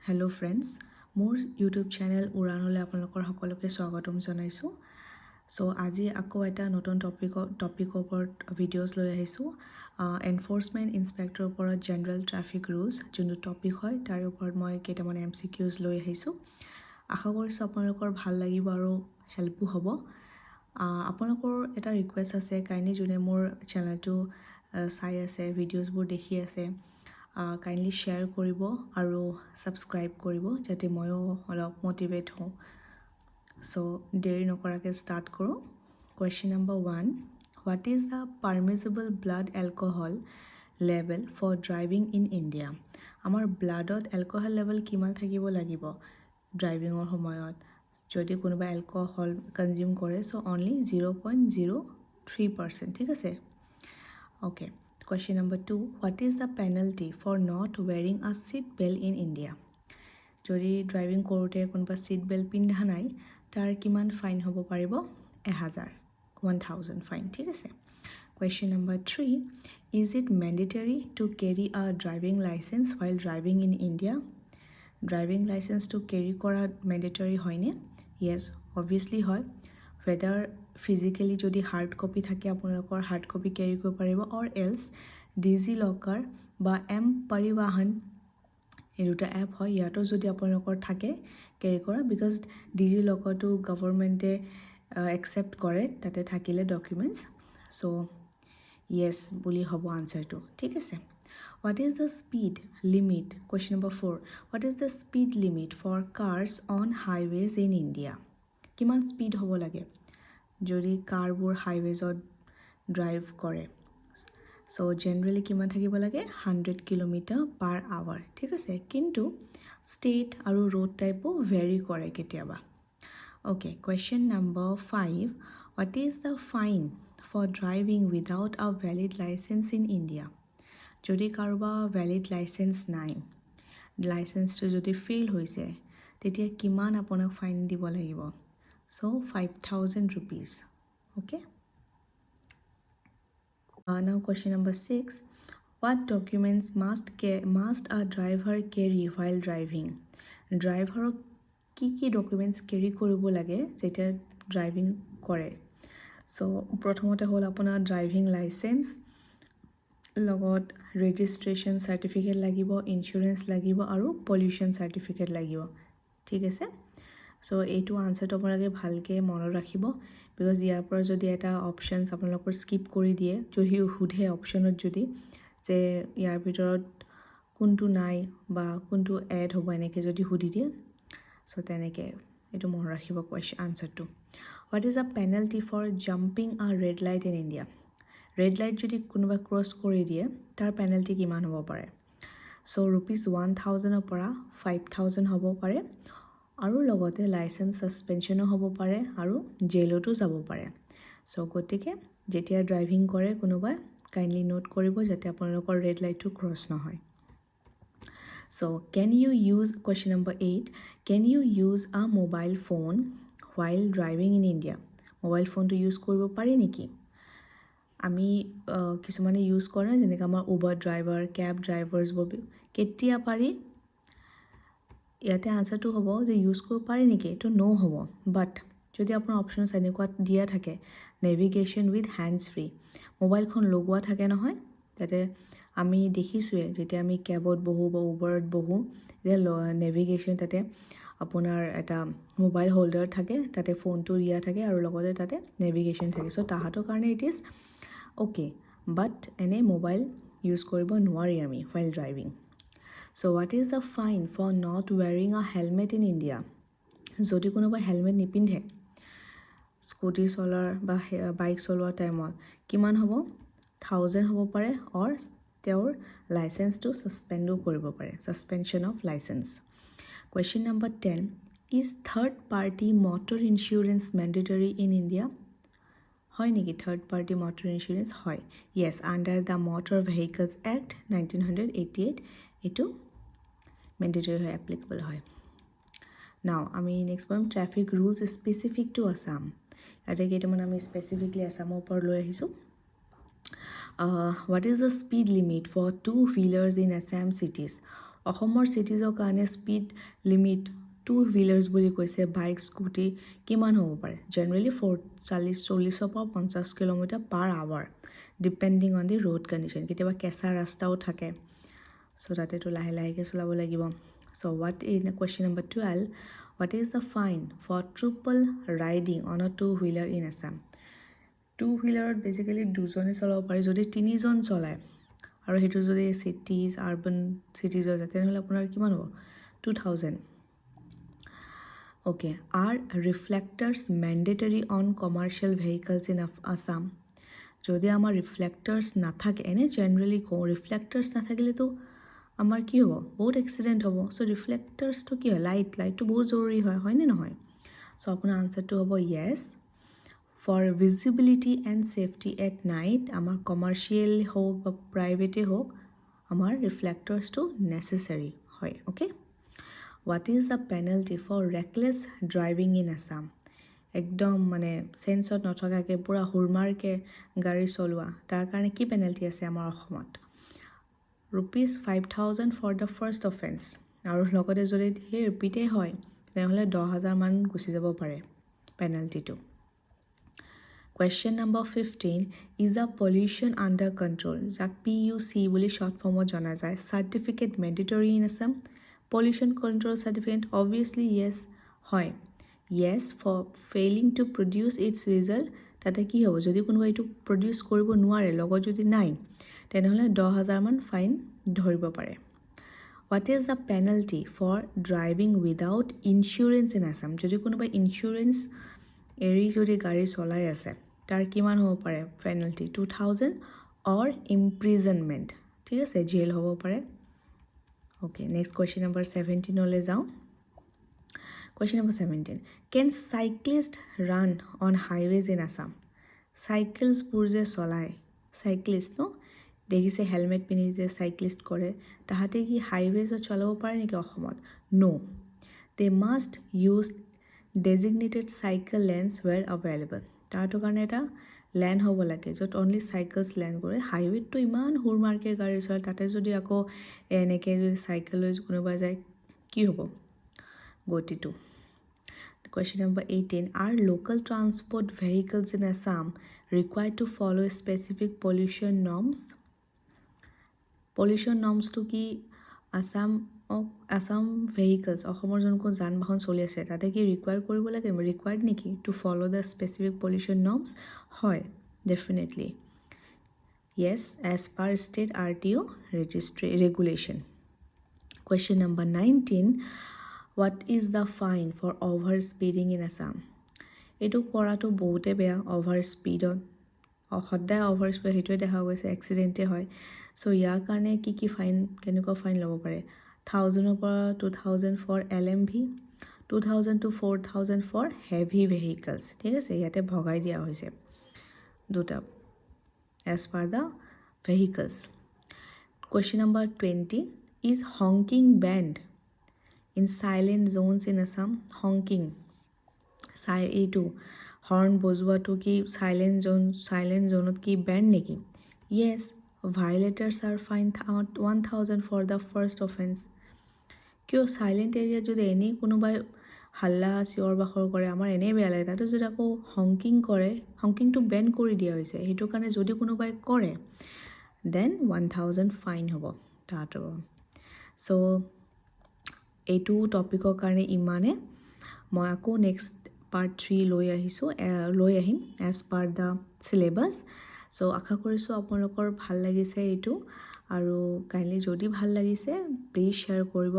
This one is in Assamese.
হেল্ল' ফ্ৰেণ্ডছ, মোৰ ইউটিউব চেনেল উৰাণলৈ আপোনালোকৰ সকলোকে স্বাগতম জনাইছোঁ। চ' আজি আকৌ এটা নতুন টপিকৰ ওপৰত ভিডিঅ'জ লৈ আহিছোঁ। এনফৰ্চমেণ্ট ইনস্পেক্টৰৰ ওপৰত জেনেৰেল ট্ৰাফিক ৰুলছ যোনটো টপিক হয় তাৰ ওপৰত মই কেইটামান MCQs লৈ আহিছোঁ। আশা কৰিছোঁ আপোনালোকৰ ভাল লাগিব আৰু হেল্পো হ'ব। আপোনালোকৰ এটা ৰিকুৱেষ্ট আছে, কাইণ্ডলি যোনে মোৰ চেনেলটো চাই আছে, ভিডিঅ'জবোৰ দেখি আছে, কাইণ্ডলি শ্বেয়াৰ কৰিব আৰু ছাবস্ক্ৰাইব কৰিব যাতে ময়ো অলপ মটিভেট হওঁ। চ' দেৰি নকৰাকৈ ষ্টাৰ্ট কৰোঁ। Question number 1, what is the permissible blood alcohol level for driving in India? আমাৰ ব্লাডত এলকহল লেভেল কিমান থাকিব লাগিব ড্ৰাইভিঙৰ সময়ত? যদি কোনোবা এলকহল কনজিউম কৰে, চ' অনলি 0.03%, ঠিক আছে? Okay. Question number 2, what is the penalty for not wearing a seat belt in India? যদি ড্ৰাইভিং কৰোঁতে কোনোবা ছিট বেল্ট পিন্ধা নাই, তাৰ কিমান ফাইন হ'ব পাৰিব? 1000 ফাইন, ঠিক আছে? Question number 3, is it mandatory to carry a driving license while driving in India? Driving লাইচেন্সটো কেৰি কৰা মেণ্ডেটৰী হয়নে? য়েছ, অবভিয়াছলি হয়। ৱেডাৰ ফিজিকেলি যদি হাৰ্ড কপি থাকে আপোনালোকৰ হাৰ্ড কপি কেৰি কৰিব পাৰিব, অৰ এলছ ডিজি লকাৰ বা পৰিবহন, এই দুটা এপ হয়, ইয়াতো যদি আপোনালোকৰ থাকে কেৰি কৰা, বিকজ ডিজি লকাৰটো গভৰ্ণমেণ্টে একচেপ্ট কৰে তাতে থাকিলে ডকুমেণ্টছ। চ' য়েছ বুলি হ'ব আনচাৰটো, ঠিক আছে? What is the speed limit? Question number 4, what is the speed limit for cars on highways in India? কিমান স্পীড হ'ব লাগে যদি কাৰবোৰ হাইৱেজত ড্ৰাইভ কৰে? চ' জেনেৰেলি কিমান থাকিব লাগে? 100 km/h, ঠিক আছে? কিন্তু ষ্টেট আৰু ৰোড টাইপো ভেৰি কৰে কেতিয়াবা। Okay, question number 5, what is the fine for driving without a valid licence in India? যদি কাৰোবাৰ ভেলিড লাইচেন্স নাই, লাইচেন্সটো যদি ফেইল হৈছে, তেতিয়া কিমান আপোনাক ফাইন দিব লাগিব? চ' 5000 rupees, okay? Now question number 6, what documents must a driver carry while driving? ড্ৰাইভাৰক কি ডকুমেণ্টছ কেৰি কৰিব লাগে যেতিয়া ড্ৰাইভিং কৰে? চ' প্ৰথমতে হ'ল আপোনাৰ ড্ৰাইভিং লাইচেন্স, লগত ৰেজিষ্ট্ৰেশ্যন চাৰ্টিফিকেট লাগিব, ইঞ্চুৰেঞ্চ লাগিব আৰু পলিউশ্যন চাৰ্টিফিকেট লাগিব, ঠিক আছে? চ' এইটো আনচাৰটো আপোনালোকে ভালকৈ মনত ৰাখিব, বিকজ ইয়াৰ পৰা যদি এটা অপশ্যনছ আপোনালোকৰ স্কিপ কৰি দিয়ে, যদি সোধে অপশ্যনত যদি যে ইয়াৰ ভিতৰত কোনটো নাই বা কোনটো এড হ'ব, এনেকৈ যদি সুধি দিয়ে, চ' তেনেকৈ এইটো মনত ৰাখিব আনচাৰটো। What is a penalty for jumping a red light in India? Red light যদি কোনোবাই ক্ৰছ কৰি দিয়ে, তাৰ পেনাল্টি কিমান হ'ব পাৰে? চ' ₹1000 পৰা 5000 হ'ব পাৰে, আৰু লগতে লাইচেন্স ছাছপেনশ্যনো হ'ব পাৰে আৰু জেইলতো যাব পাৰে। চ' গতিকে যেতিয়া ড্ৰাইভিং কৰে কোনোবাই, কাইণ্ডলি নোট কৰিব যাতে আপোনালোকৰ ৰেড লাইটটো ক্ৰছ নহয়। So' question number 8, can you use a mobile phone while driving in India? Mobile ফোনটো ইউজ কৰিব পাৰি নেকি? আমি কিছুমানে ইউজ কৰে, যেনেকৈ আমাৰ উবাৰ ড্ৰাইভাৰ, কেব ড্ৰাইভাৰ্ছবোৰ, কেতিয়া পাৰি? ইয়াতে আনচাৰটো হ'ব যে ইউজ কৰিব পাৰি নেকি? এইটো ন' হ'ব। বাট যদি আপোনাৰ অপশ্যনছ এনেকুৱা দিয়া থাকে, নেভিগেশ্যন উইথ হেণ্ডছ ফ্ৰী, মোবাইলখন লগোৱা থাকে নহয়, তাতে আমি দেখিছোঁৱে যেতিয়া আমি কেবত বহোঁ বা উবাৰত বহোঁ, তেতিয়া নেভিগেশ্যন তাতে আপোনাৰ এটা মোবাইল হোল্ডাৰ থাকে, তাতে ফোনটো দিয়া থাকে আৰু লগতে তাতে নেভিগেশ্যন থাকে। চ' তাহাঁতৰ কাৰণে ইট ইজ অ'কে, বাট এনেই মোবাইল ইউজ কৰিব নোৱাৰি আমি while driving. So' what is the fine for not wearing a helmet in India? যদি কোনোবাই হেলমেট নিপিন্ধে স্কুটি চলোৱাৰ বা বাইক চলোৱাৰ টাইমত, কিমান হ'ব? 1000 হ'ব পাৰে, অৰ তেওঁৰ লাইচেন্সটো ছাছপেণ্ডো কৰিব পাৰে, suspension of licence. Question number 10, is third party motor insurance mandatory in India? হয় নেকি থাৰ্ড পাৰ্টি মটৰ ইঞ্চুৰেঞ্চ? হয়, য়েছ, under the motor vehicles act 1988 এইটো মেণ্ডেটৰী হয়, এপ্লিকেবল হয়। নাও আমি নেক্সট পাম traffic rules specific to Assam. ইয়াতে কেইটামান আমি স্পেচিফিকলি আছামৰ ওপৰত লৈ আহিছোঁ। What is the speed limit for 2 wheelers in Assam cities? অসমৰ চিটিজৰ কাৰণে স্পীড লিমিট টু হুইলাৰ্ছ বুলি কৈছে বাইক স্কুটি কিমান হ'ব পাৰে জেনেৰেলি 40-40 পৰা 50 kilometre per hour depending on the road condition কেতিয়াবা কেঁচা ৰাস্তাও থাকে চ' তাতেতো লাহে লাহেকৈ চলাব লাগিব so' what in question number 12 what is the fine for triple riding on a two wheeler in Assam two হুইলাৰত বেচিকেলি দুজনে চলাব পাৰি যদি তিনিজন চলায় আৰু সেইটো যদি চিটিজ আৰ্বান চিটিজৰ যায় তেনেহ'লে আপোনাৰ কিমান হ'ব 2000 okay are reflectors mandatory on commercial vehicles in Assam যদি আমাৰ ৰিফ্লেক্টাৰ্ছ নাথাকে এনে জেনেৰেলি কওঁ ৰিফ্লেক্টাৰ্ছ নাথাকিলেতো আমাৰ কি হ'ব বহুত এক্সিডেণ্ট হ'ব চ' ৰিফ্লেক্টাৰ্ছটো কি হয় লাইটটো বহুত জৰুৰী হয়নে নহয় চ' আপোনাৰ আনচাৰটো হ'ব yes for visibility and safety at night আমাৰ কমাৰ্চিয়েল হওক বা প্ৰাইভেটেই হওক আমাৰ ৰিফ্লেক্টাৰ্ছটো নেচেচাৰী হয় okay what is the penalty for reckless driving in Assam একদম মানে চেঞ্চত নথকাকৈ পূৰা হুৰমাৰকৈ গাড়ী চলোৱা তাৰ কাৰণে কি পেনাল্টি আছে আমাৰ অসমত ₹5,000 ফৰ দ্য ফাৰ্ষ্ট অফেন্স আৰু লগতে যদি সেই ৰিপিটেই হয় তেনেহ'লে 10,000 মান গুচি যাব পাৰে পেনাল্টিটো question number 15 is a pollution under control যাক PUC বুলি শ্বৰ্ট ফৰ্মত জনা যায় certificate mandatory in Assam pollution control certificate obviously yes হয় yes for failing to produce its result তাতে কি হ'ব যদি কোনোবাই এইটো প্ৰডিউচ কৰিব নোৱাৰে লগত যদি নাই তেনেহ'লে 10,000 মান ফাইন ধৰিব পাৰে what is the penalty for driving without insurance in Assam যদি কোনোবাই ইঞ্চুৰেঞ্চ এৰি যদি গাড়ী চলাই আছে তাৰ কিমান হ'ব পাৰে পেনাল্টি 2,000 অৰ ইমপ্ৰিজনমেণ্ট ঠিক আছে জেল হ'ব পাৰে অ'কে নেক্সট কুৱেশ্যন নম্বৰ 17লৈ যাওঁ question number 17 can cyclist run on highways in Assam চাইকেলছবোৰ যে চলায় চাইক্লিষ্ট ন দেখিছে হেলমেট পিন্ধি যে চাইক্লিষ্ট কৰে তাহাঁতে কি হাইৱেজত চলাব পাৰে নেকি অসমত no' they must use designated cycle lanes where available তাৰটো কাৰণে এটা লেন হ'ব লাগে য'ত অনলি চাইকেলছ লেন কৰে হাইৱেতটো ইমান হুৰমাৰকৈ গাড়ী চলায় তাতে যদি আকৌ এনেকৈ যদি চাইকেল লৈ কোনোবা যায় কি হ'ব গতিটো question number 18 are local transport vehicles in Assam required to follow' specific pollution নৰ্মছটো কি আছাম ভেহিকলছ অসমৰ যোনখন যান বাহন চলি আছে তাতে কি ৰিকুৱাৰ্ড কৰিব লাগে ৰিকুৱাৰ্ড নেকি to follow' the specific pollution norms হয় definitely yes as per state RTO regulation question number 19 what is the fine for over speeding in Assam এইটো কৰাটো বহুতে বেয়া অভাৰ স্পীডত সদায় অভাৰ স্পীড সেইটোৱে দেখা গৈছে এক্সিডেণ্টেই হয় চ' ইয়াৰ কাৰণে কি ফাইন কেনেকুৱা ফাইন ল'ব পাৰে 1,000 পৰা 2,000 for LMV 2,000 to 4,000 for heavy vehicles ঠিক আছে ইয়াতে ভগাই দিয়া হৈছে দুটা as per the vehicles question number 20 is honking banned in silent zones in Assam honking এইটো হৰ্ণ বজোৱাটো কি চাইলেণ্ট জ'নত কি বেণ্ড নেকি yes violators are fine 1,000 for the first offence কিয় চাইলেণ্ট এৰিয়াত যদি এনেই কোনোবাই হাল্লা চিঞৰ বাখৰ কৰে আমাৰ এনেই বেয়া লাগে তাতো যদি আকৌ হংকিং কৰে হংকিংটো বেন কৰি দিয়া হৈছে সেইটো কাৰণে যদি কোনোবাই কৰে দেন 1,000 ফাইন হ'ব তাহাঁতৰ চ' এইটো টপিকৰ কাৰণে ইমানে মই আকৌ নেক্সট পাৰ্ট 3 লৈ আহিম এজ পাৰ দ্য চিলেবাছ চ' আশা কৰিছোঁ আপোনালোকৰ ভাল লাগিছে এইটো আৰু কাইণ্ডলি যদি ভাল লাগিছে প্লিজ শ্বেয়াৰ কৰিব